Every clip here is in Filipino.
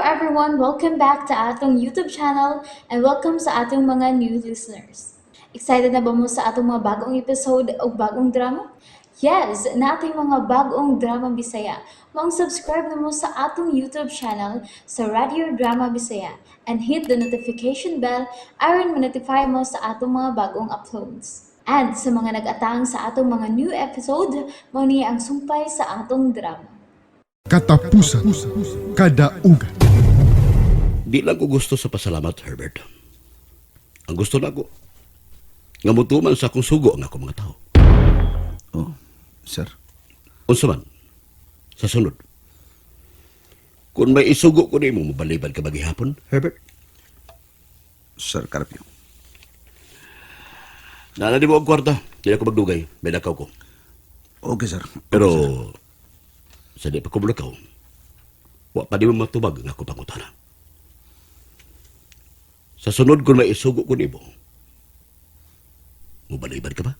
everyone, welcome back to atong YouTube channel and welcome sa atong mga new listeners. Excited na ba mo sa atong mga bagong episode o bagong drama? Yes, na ating mga bagong drama Bisaya. Mag-subscribe na mo sa atong YouTube channel sa Radio Drama Bisaya and hit the notification bell aron ma-notify mo sa atong mga bagong uploads. And sa mga nag-atang sa atong mga new episode, mo niya ang sumpay sa atong drama. Katapusan, kadaugan. Di lang ko gusto sa pasalamat, Herbert. Ang gusto na ko, nga mutuman sa akong sugo ang ako mga tao. Oh, sir. Unsa man, sa sunod. Kung may isugo ko nimo mabalibad ka bagihapon, Herbert. Sir Carpio. Nana di mo ang kwarta, di ako magdugay, may nakaw ko. Okay, sir. Pero, sa di pa ko mulakaw, wa pa di mo matubag ang ako pangutana. Sa sunod kung may isugo ko nimo, mabalibad ka ba?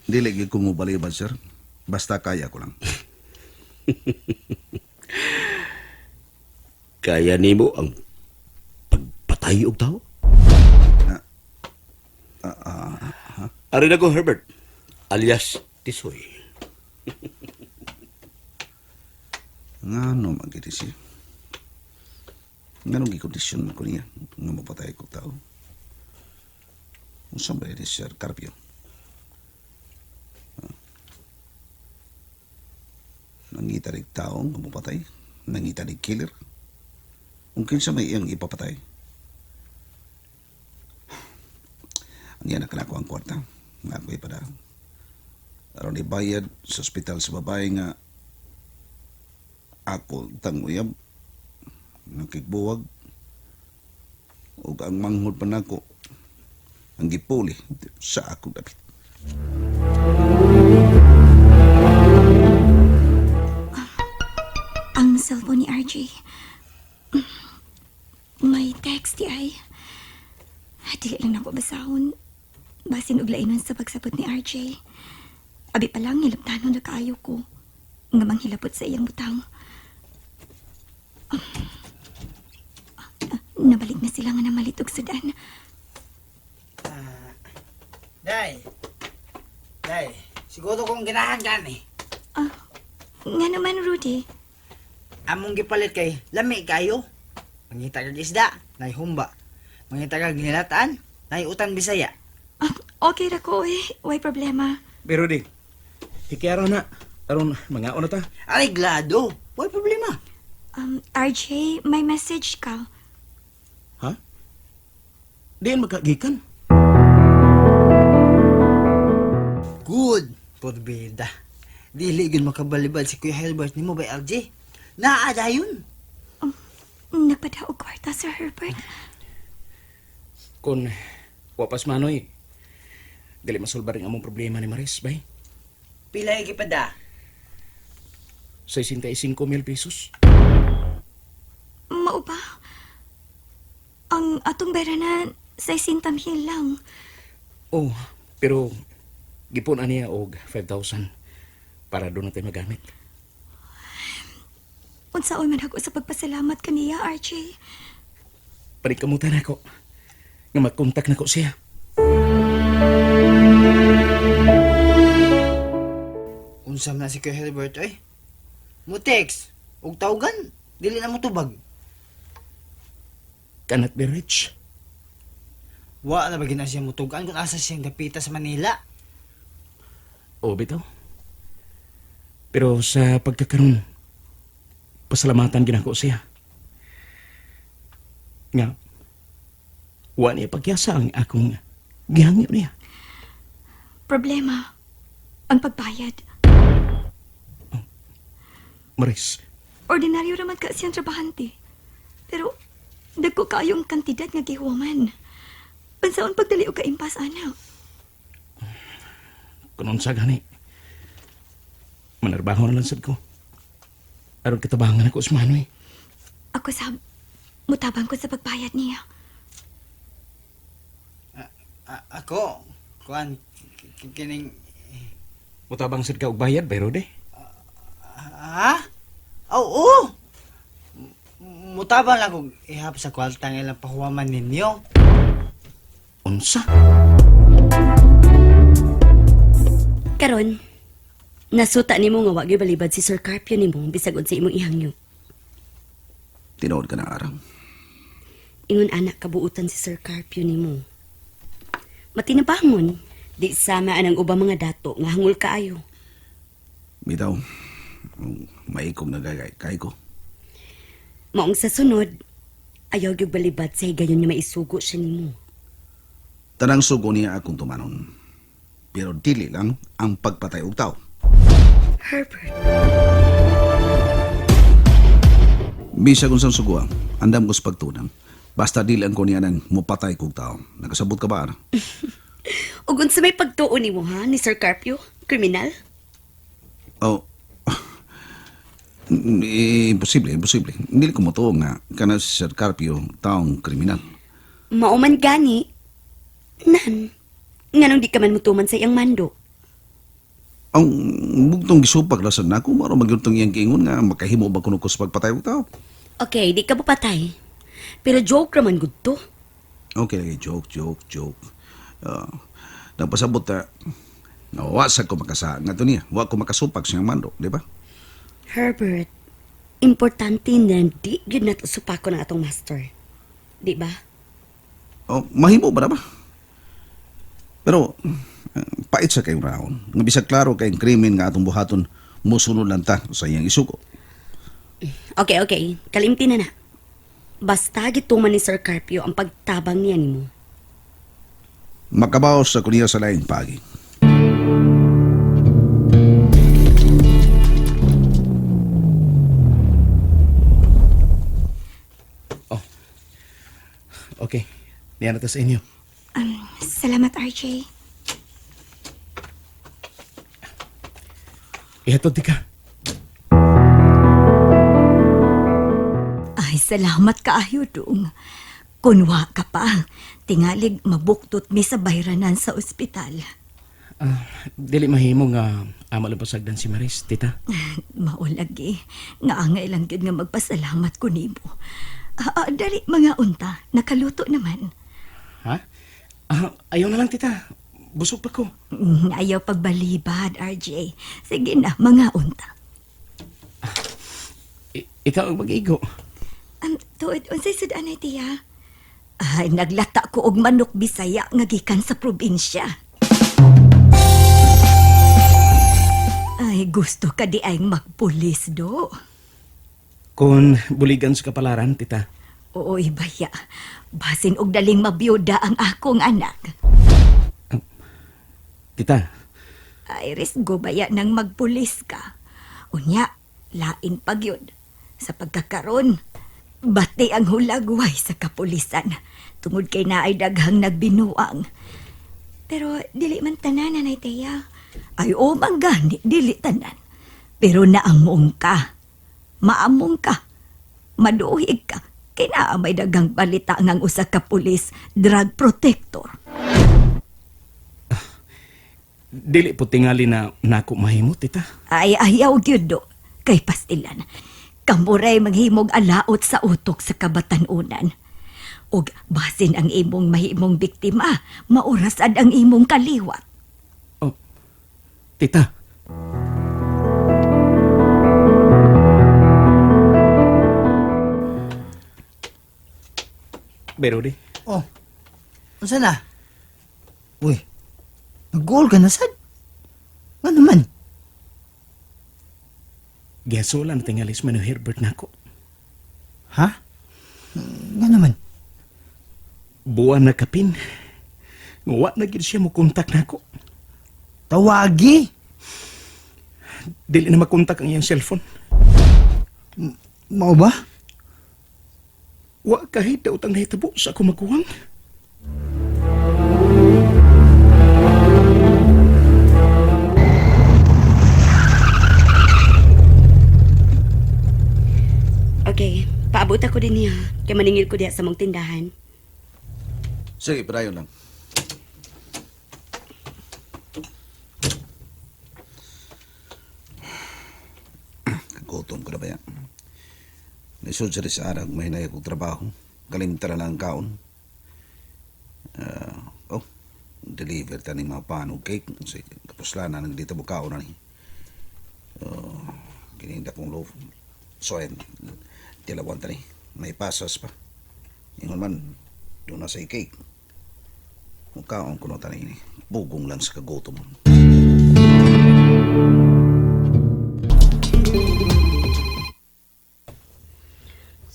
Dili gyud ko mo balibad, sir. Basta kaya ko lang. Kaya nimo ang pagpatay og tao? Ari na ko, Herbert, alias Tisoy. Ngano magiti siya? Nganong gikondisyon ko niya nga mapatay ko tao? Unsa ba ini, Sir Carpio? Nangita rin tao nga mapatay? Nangita rin killer? Kung kinsa may iyang ipapatay? Aniya na kanako ang kwarta. Nga ako'y pada. Aron ibayad sa ospital sa babae nga ako tanguyab nakikbuwag o ang manghod pa nako ang gipuli sa akong dapit. Ang cellphone ni RJ. May text di ay. Dili lang ako basahon. Basin og lainon sa pagsabot ni RJ. Abi pa lang hilabtanon na kaayo ko. Nga manghilabot sa iyang butang. Nabalik na sila nga namalit og sudan. Day, siguro kong ganahan gani. Nga naman, Rudy. Among gipalit kay lami kayo. Mangita kag isda, nay humba. Mangita kag nilataan, nay utan Bisaya. Okay ra ko eh. Way problema. Pero di, hikayaro na. Aron, mga na ta. Ay, glado. Why problema? RJ, may message ka. Ha? Diyan magkagikan. Good. Porbida. Dili gyud makabalibad si Kuya Helbert nimo bay RJ. Naada yun. Nagpadaog kwarta, Sir Herbert. Kung wapas manoy, dili masulbar ang among problema ni Maris, bay. Pila gipada? 65,000 pesos. Mao ba? Ang atong bera na 60,000 lang. Oh, pero gipon niya og 5,000 para doon natin magamit. Unsaon man ako sa pagpasalamat kaniya, RJ. Parikamutan ako nga mag-contact na ko siya. Unsam na si Kuya Helbert ay? Mutex, ug tawgan, dili na mo tubag. Cannot be rich. Wa na ba gina siya mutugan kung asa siyang dapita sa Manila? O, bitaw. Pero sa pagkakaroon, pasalamatan ginako siya. Nga, wa niya pagyasa ang akong gihangyo niya. Problema, ang pagbayad. Maris, Ordinaryo raman ka siyang trabahante. Pero, dagko kayong kantidad nga gihuman. Pansaon pagdali o kaimpas, ana. kunon sa gani, manarbaho na lang sad ko. Aron kitabangan ako sa manoy. Ako sab, mutabang ko sa pagbayad niya. Ako, kuan, kining... Mutabang sad ka og bayad, pero de. Ha? Oo! mutabang lang kung ihap sa kwarta nga ilang pahuwaman ninyo. Unsa? Karon, nasuta nimo nga wag balibad si Sir Carpio nimo bisag unsa imong ihangyo. Tinood ka na arang. Ingon anak kabuutan si Sir Carpio nimo. Matinabangon, di sama anang ubang mga dato nga hangul kaayo. Bitaw, maikom na kay ko. Maong sa sunod, ayaw gyud balibad sa higayon niya maisugo siya nimo. Tanang sugo niya akong tumanon. Pero dili lang ang pagpatay og tao. Herbert, Bisa kung saan suguang, andam ko sa pagtunang. Basta dili ang ko niya nang mupatay kong tao. Nakasabot ka ba, ara? ug unsa may pagtuon nimo ha ni Sir Carpio? Kriminal? Oh, imposible. Hindi ko mo nga kana si Sir Carpio taong kriminal. Mauman gani. Nan, nganong di ka man mutuman sa iyang mando? Ang bugtong gisupak na sa nako, maro magyuntong iyang kiingon nga makahimo ba kuno ko sa pagpatay og tao. Okay, di ka papatay. Pero joke raman gud to. Okay lagi, joke. Nagpasabot na nawasa ko makasa nga to niya. Wa ko makasupak sa iyang mando, di ba? Herbert, importante na di yun nato supako ng atong master. Di ba? Oh, mahimo ba na ba? Pero, pait sa kayong raon. Nga bisag klaro kayong krimen nga atong buhaton, musunod lang ta sa iyang isuko. Okay. Kalimti na na. Basta gituman ni Sir Carpio ang pagtabang niya nimo. Makabaos sa kuniya sa laing pagi. Okay. Niyan na ta sa inyo. Salamat, RJ. Ihatod di ka. Ay, salamat kaayo dong. Kunwa ka pa, tingalig mabuktot mi sa bayranan sa ospital. Dili mahimo nga amal ang pasagdan si Maris, tita. Maulagi, nga angay lang yun nga magpasalamat ko nimo. Dali mga unta, nakaluto naman. Ha? Ayaw na lang, tita. Busog pa ko. Ayaw pagbalibad, RJ. Sige na, mga unta. Ikaw ang mag-igo. Tuod, unsay sudanay tiya? Ay, naglata ko og manok Bisaya nga gikan sa probinsya. Ay, gusto ka di ay magpulis do. Kung buligan sa kapalaran, tita. Ooy, baya. Basin og daling mabiyuda ang akong anak. Tita, Ay, risgo baya nang magpulis ka. Unya, lain pag yun. Sa pagkakaroon, bati ang hulagway sa kapulisan. Tungod kay naay daghang nagbinuang. Pero dili man tanan, Nanay Teya. Ay, o manggani, dili tanan. Pero naamong ka. Maamong ka. Maduhig ka. Kay naa may daghang balita ngang usa ka pulis, drug protector. dili po tingali na nako mahimo, tita. Ay, ayaw gyud do. Kay pastilan. Kamuray maghimog alaot sa utok sa kabatanunan. Og basin ang imong mahimong biktima, maurasad ang imong kaliwat. Oh, tita. Pero di. Oh, unsa na? Uy, nag-goal ka na sad? Nga naman? Giasulan tingalis man ni Herbert nako. Ha? Nga naman? Buwan na kapin. Wa na gid siya mo kontak nako. Tawagi? Dili na makontak ang iyang cellphone. Mao ba? Wa kahit daw tang nahitabo sa ako magkuwang. Okay, paabot ako din niya. Kaya maningil ko diya sa mong tindahan. Sige, padayon lang. Gutom ko na ba yan? Lisod sa rin sa arag, may hinay akong trabaho. Kalimtara lang ang kaon. Deliver ta ni mga panog cake. Kasi kapuslanan ng dito mo kaon na ni. Gininda kong loaf. So, tilawan ta ni. May pasas pa. Ingon man, doon na sa cake. Kung kaon ko na ta ni. Bugong lang sa kagutom.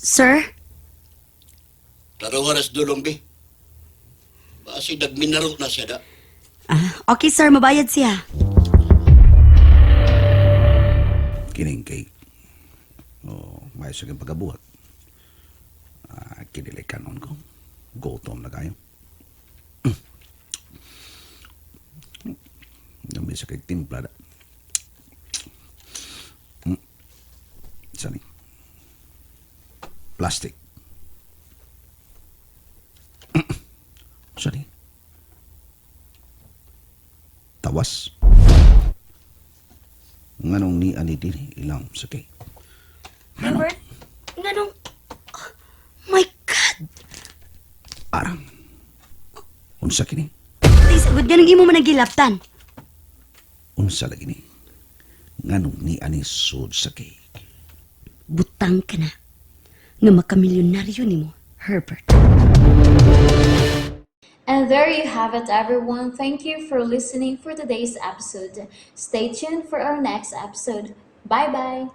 Sir? Tarong oras dulong, be. Basi nagminaro na siya da. Okay, sir. Mabayad siya. Kining cake. May sa aking pagkabuhat. Kinilay kanon ko. Gutom na kayo. May sa kay timpla da. Sani. Plastic. Sani. Tawas. Nganong ni ani diri ilang sa kay. Herbert? Ganong... my God! Arang. Unsa kini? Ay, sagod ganong imo man nagilaptan. Unsa lagi ni? Nganong ni ani sud sa kay. Butang ka na. Nga makamilyonaryo ni mo, Herbert. And there you have it, everyone. Thank you for listening for today's episode. Stay tuned for our next episode. Bye bye.